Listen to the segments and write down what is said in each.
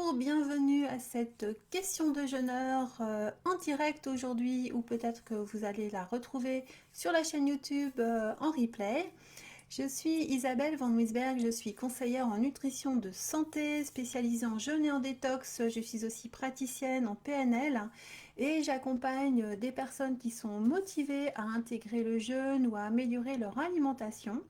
Bonjour, bienvenue à cette question de jeune heure en direct aujourd'hui ou peut-être que vous allez la retrouver sur la chaîne YouTube en replay. Je suis Isabelle Van Wisberg, je suis conseillère en nutrition de santé spécialisée en jeûne et en détox. Je suis aussi praticienne en PNL et j'accompagne des personnes qui sont motivées à intégrer le jeûne ou à améliorer leur alimentation.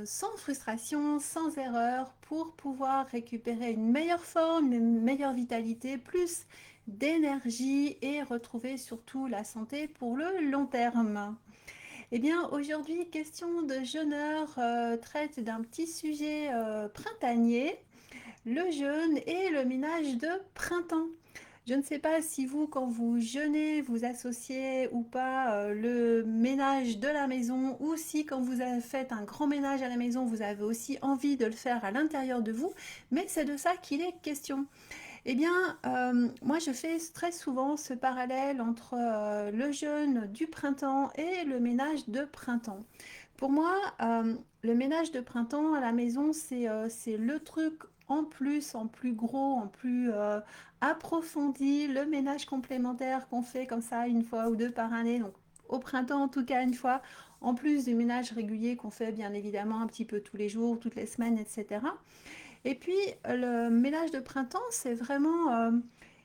Sans frustration, sans erreur, pour pouvoir récupérer une meilleure forme, une meilleure vitalité, plus d'énergie et retrouver surtout la santé pour le long terme. Eh bien, aujourd'hui, question de jeûneur traite d'un petit sujet printanier, le jeûne et le ménage de printemps. Je ne sais pas si vous, quand vous jeûnez, vous associez ou pas le ménage de la maison, ou si quand vous faites un grand ménage à la maison, vous avez aussi envie de le faire à l'intérieur de vous, mais c'est de ça qu'il est question. Eh bien, moi je fais très souvent ce parallèle entre le jeûne du printemps et le ménage de printemps. Pour moi, le ménage de printemps à la maison, c'est le truc en plus, en plus gros, en plus approfondi, le ménage complémentaire qu'on fait comme ça une fois ou deux par année, donc au printemps en tout cas une fois, en plus du ménage régulier qu'on fait bien évidemment un petit peu tous les jours, toutes les semaines, etc. Et puis le ménage de printemps, c'est vraiment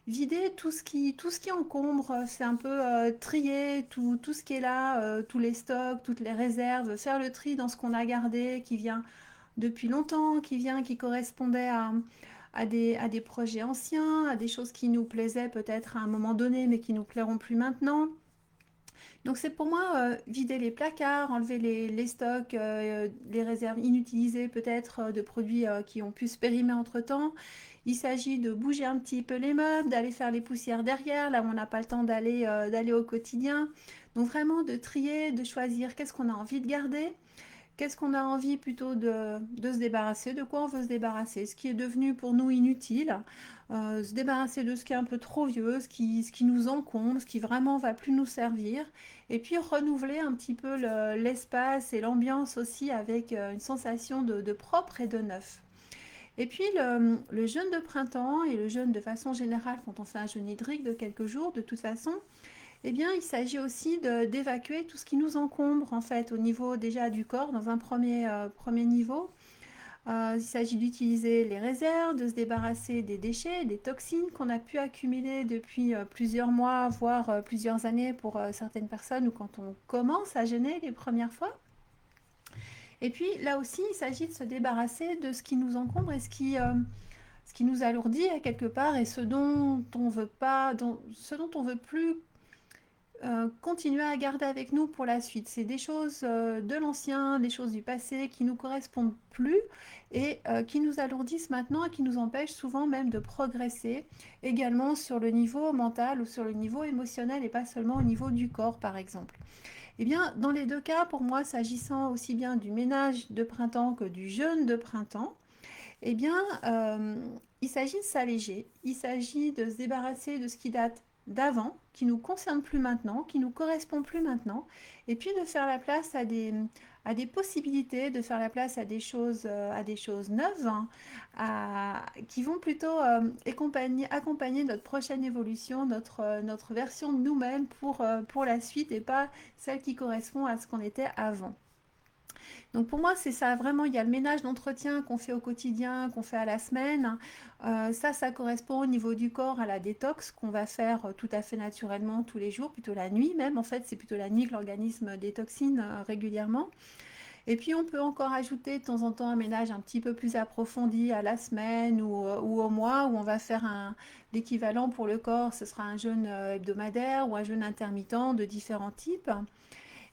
vider tout ce qui encombre, c'est un peu trier tout ce qui est là, tous les stocks, toutes les réserves, faire le tri dans ce qu'on a gardé, qui vient depuis longtemps, qui correspondait à des projets anciens, à des choses qui nous plaisaient peut-être à un moment donné, mais qui nous plairont plus maintenant. Donc c'est pour moi vider les placards, enlever les stocks, les réserves inutilisées peut-être de produits qui ont pu se périmer entre-temps. Il s'agit de bouger un petit peu les meubles, d'aller faire les poussières derrière, là où on n'a pas le temps d'aller au quotidien. Donc vraiment de trier, de choisir qu'est-ce qu'on a envie de garder. Qu'est-ce qu'on a envie plutôt de se débarrasser? De quoi on veut se débarrasser? Ce qui est devenu pour nous inutile, se débarrasser de ce qui est un peu trop vieux, ce qui nous encombre, ce qui vraiment va plus nous servir. Et puis renouveler un petit peu l'espace et l'ambiance aussi avec une sensation de propre et de neuf. Et puis le jeûne de printemps et le jeûne de façon générale, quand on fait un jeûne hydrique de quelques jours, de toute façon, eh bien, il s'agit aussi d'évacuer tout ce qui nous encombre, en fait, au niveau déjà du corps, dans un premier niveau. Il s'agit d'utiliser les réserves, de se débarrasser des déchets, des toxines qu'on a pu accumuler depuis plusieurs mois, voire plusieurs années pour certaines personnes ou quand on commence à jeûner les premières fois. Et puis là aussi, il s'agit de se débarrasser de ce qui nous encombre et ce qui nous alourdit à quelque part et ce dont on veut pas, ce dont on veut plus continuer à garder avec nous pour la suite. C'est des choses de l'ancien, des choses du passé qui nous correspondent plus et qui nous alourdissent maintenant et qui nous empêchent souvent même de progresser également sur le niveau mental ou sur le niveau émotionnel et pas seulement au niveau du corps par exemple. Eh bien, dans les deux cas, pour moi, s'agissant aussi bien du ménage de printemps que du jeûne de printemps, eh bien, il s'agit de s'alléger, il s'agit de se débarrasser de ce qui date d'avant, qui nous concerne plus maintenant, qui nous correspond plus maintenant, et puis de faire la place à des possibilités, de faire la place à des choses neuves, hein, qui vont plutôt accompagner notre prochaine évolution, notre version de nous-mêmes pour la suite et pas celle qui correspond à ce qu'on était avant. Donc pour moi, c'est ça, vraiment, il y a le ménage d'entretien qu'on fait au quotidien, qu'on fait à la semaine. Ça correspond au niveau du corps à la détox qu'on va faire tout à fait naturellement tous les jours, plutôt la nuit même. En fait, c'est plutôt la nuit que l'organisme détoxine régulièrement. Et puis on peut encore ajouter de temps en temps un ménage un petit peu plus approfondi à la semaine ou au mois où on va faire l'équivalent pour le corps, ce sera un jeûne hebdomadaire ou un jeûne intermittent de différents types.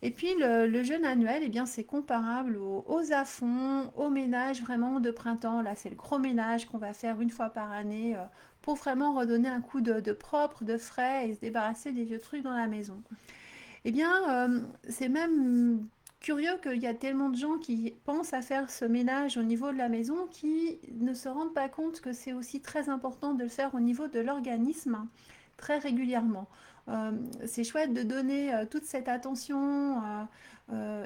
Et puis le jeûne annuel, eh bien, c'est comparable aux à-fonds, au ménage vraiment de printemps. Là, c'est le gros ménage qu'on va faire une fois par année pour vraiment redonner un coup de propre, de frais et se débarrasser des vieux trucs dans la maison. Eh bien, c'est même curieux qu'il y a tellement de gens qui pensent à faire ce ménage au niveau de la maison qui ne se rendent pas compte que c'est aussi très important de le faire au niveau de l'organisme. très régulièrement. C'est chouette de donner toute cette attention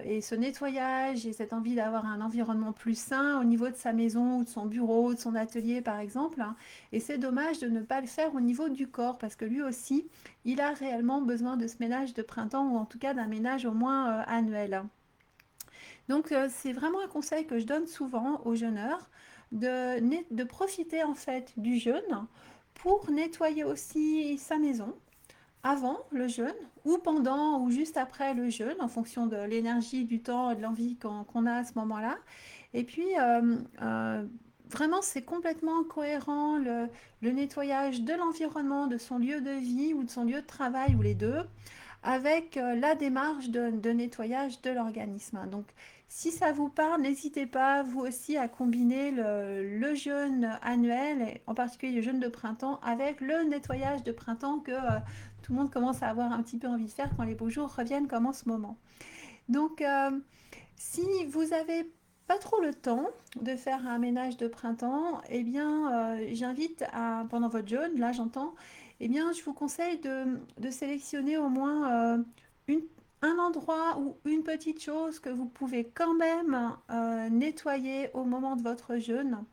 et ce nettoyage et cette envie d'avoir un environnement plus sain au niveau de sa maison ou de son bureau ou de son atelier par exemple, hein. Et c'est dommage de ne pas le faire au niveau du corps parce que lui aussi, il a réellement besoin de ce ménage de printemps ou en tout cas d'un ménage au moins annuel. Donc c'est vraiment un conseil que je donne souvent aux jeûneurs de profiter en fait du jeûne pour nettoyer aussi sa maison avant le jeûne ou pendant ou juste après le jeûne en fonction de l'énergie, du temps et de l'envie qu'on a à ce moment-là. Et puis vraiment c'est complètement cohérent le nettoyage de l'environnement, de son lieu de vie ou de son lieu de travail ou les deux avec la démarche de nettoyage de l'organisme. Donc, si ça vous parle, n'hésitez pas, vous aussi, à combiner le jeûne annuel, et en particulier le jeûne de printemps, avec le nettoyage de printemps que tout le monde commence à avoir un petit peu envie de faire quand les beaux jours reviennent comme en ce moment. Donc, si vous avez pas trop le temps de faire un ménage de printemps, eh bien, j'invite à, pendant votre jeûne, là j'entends, eh bien, je vous conseille de sélectionner au moins une- un endroit ou une petite chose que vous pouvez quand même nettoyer au moment de votre jeûne.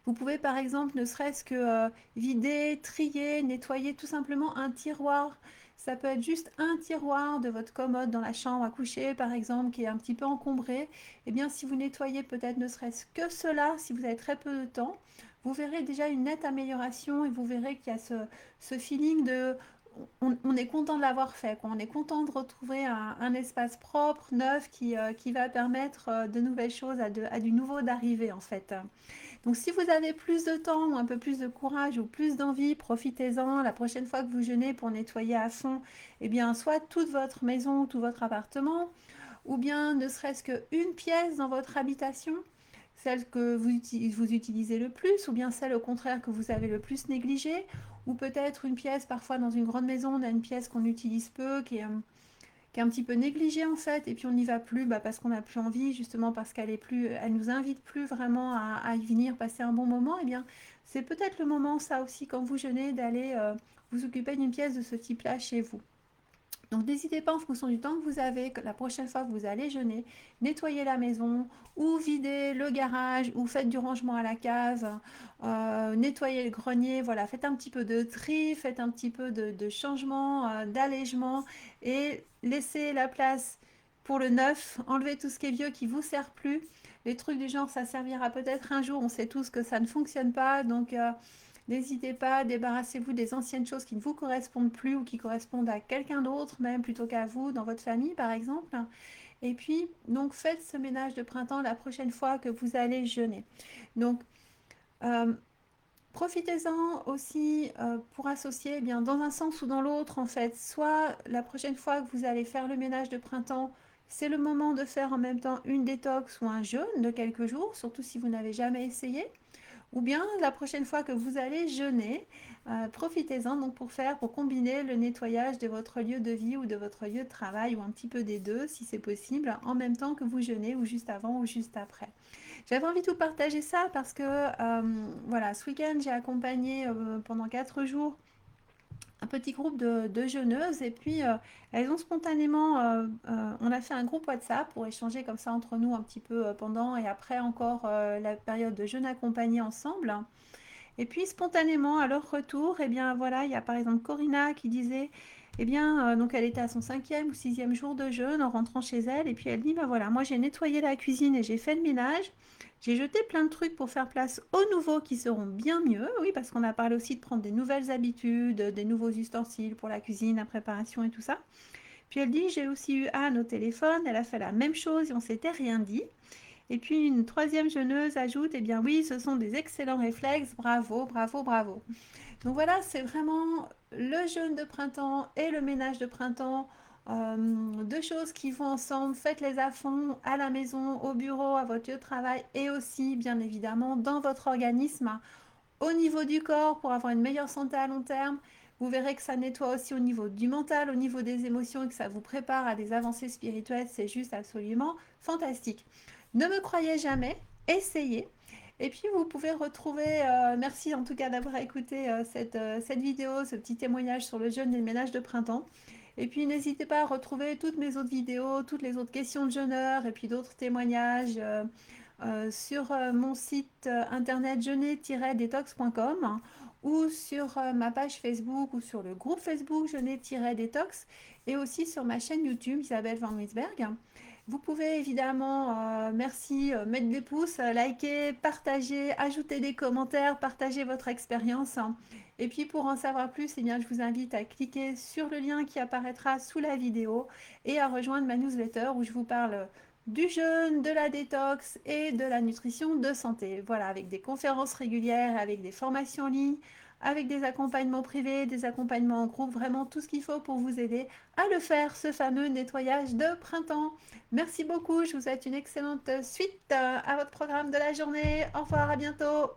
Vous pouvez par exemple, ne serait-ce que vider, trier, nettoyer tout simplement un tiroir. Ça peut être juste un tiroir de votre commode dans la chambre à coucher, par exemple, qui est un petit peu encombré. Eh bien, si vous nettoyez peut-être ne serait-ce que cela, si vous avez très peu de temps, vous verrez déjà une nette amélioration et vous verrez qu'il y a ce feeling de... On est content de l'avoir fait, quoi. On est content de retrouver un espace propre, neuf, qui va permettre de nouvelles choses, à du nouveau d'arriver en fait. Donc si vous avez plus de temps ou un peu plus de courage ou plus d'envie, profitez-en la prochaine fois que vous jeûnez pour nettoyer à fond, eh bien soit toute votre maison ou tout votre appartement, ou bien ne serait-ce qu'une pièce dans votre habitation, celle que vous utilisez le plus, ou bien celle au contraire que vous avez le plus négligée, ou peut-être une pièce, parfois dans une grande maison, on a une pièce qu'on utilise peu, qui est un petit peu négligée en fait, et puis on n'y va plus parce qu'on n'a plus envie, justement parce qu'elle est plus, elle nous invite plus vraiment à y venir passer un bon moment, et bien c'est peut-être le moment, ça aussi, quand vous jeûnez, d'aller vous occuper d'une pièce de ce type-là chez vous. Donc n'hésitez pas en fonction du temps que vous avez, que la prochaine fois que vous allez jeûner, nettoyer la maison ou vider le garage ou faites du rangement à la cave, nettoyer le grenier, voilà, faites un petit peu de tri, faites un petit peu de changement, d'allègement et laissez la place pour le neuf, enlevez tout ce qui est vieux qui ne vous sert plus. Les trucs du genre, ça servira peut-être un jour, on sait tous que ça ne fonctionne pas, donc n'hésitez pas, débarrassez-vous des anciennes choses qui ne vous correspondent plus ou qui correspondent à quelqu'un d'autre, même plutôt qu'à vous, dans votre famille par exemple. Et puis, donc faites ce ménage de printemps la prochaine fois que vous allez jeûner. Donc, euh, profitez-en aussi pour associer, eh bien, dans un sens ou dans l'autre, en fait. Soit la prochaine fois que vous allez faire le ménage de printemps, c'est le moment de faire en même temps une détox ou un jeûne de quelques jours, surtout si vous n'avez jamais essayé. Ou bien la prochaine fois que vous allez jeûner, profitez-en donc pour combiner le nettoyage de votre lieu de vie ou de votre lieu de travail ou un petit peu des deux si c'est possible, en même temps que vous jeûnez ou juste avant ou juste après. J'avais envie de vous partager ça parce que voilà, ce week-end j'ai accompagné pendant 4 jours un petit groupe de jeûneuses et puis elles ont spontanément, on a fait un groupe WhatsApp pour échanger comme ça entre nous un petit peu pendant et après encore la période de jeûne accompagné ensemble. Et puis spontanément, à leur retour, eh bien voilà, il y a par exemple Corinna qui disait, eh bien, donc elle était à son 5e ou 6e jour de jeûne en rentrant chez elle, et puis elle dit, ben voilà, moi j'ai nettoyé la cuisine et j'ai fait le ménage, j'ai jeté plein de trucs pour faire place aux nouveaux qui seront bien mieux, oui, parce qu'on a parlé aussi de prendre des nouvelles habitudes, des nouveaux ustensiles pour la cuisine, la préparation et tout ça. Puis elle dit, j'ai aussi eu Anne au téléphone, elle a fait la même chose et on s'était rien dit. Et puis une troisième jeûneuse ajoute, eh bien oui, ce sont des excellents réflexes, bravo, bravo, bravo. Donc voilà, c'est vraiment le jeûne de printemps et le ménage de printemps, deux choses qui vont ensemble, faites-les à fond, à la maison, au bureau, à votre lieu de travail et aussi, bien évidemment, dans votre organisme, au niveau du corps pour avoir une meilleure santé à long terme. Vous verrez que ça nettoie aussi au niveau du mental, au niveau des émotions et que ça vous prépare à des avancées spirituelles. C'est juste absolument fantastique. Ne me croyez jamais, essayez. Et puis vous pouvez retrouver, merci en tout cas d'avoir écouté cette vidéo, ce petit témoignage sur le jeûne et le ménage de printemps. Et puis n'hésitez pas à retrouver toutes mes autres vidéos, toutes les autres questions de jeûneurs et puis d'autres témoignages sur mon site internet jeûner-détox.com ou sur ma page Facebook ou sur le groupe Facebook jeûner-détox et aussi sur ma chaîne YouTube Isabelle Van Winsberg. Vous pouvez évidemment, merci, mettre des pouces, liker, partager, ajouter des commentaires, partager votre expérience. Et puis pour en savoir plus, eh bien, je vous invite à cliquer sur le lien qui apparaîtra sous la vidéo et à rejoindre ma newsletter où je vous parle du jeûne, de la détox et de la nutrition de santé. Voilà, avec des conférences régulières, avec des formations en ligne, avec des accompagnements privés, des accompagnements en groupe, vraiment tout ce qu'il faut pour vous aider à le faire, ce fameux nettoyage de printemps. Merci beaucoup, je vous souhaite une excellente suite à votre programme de la journée. Au revoir, à bientôt.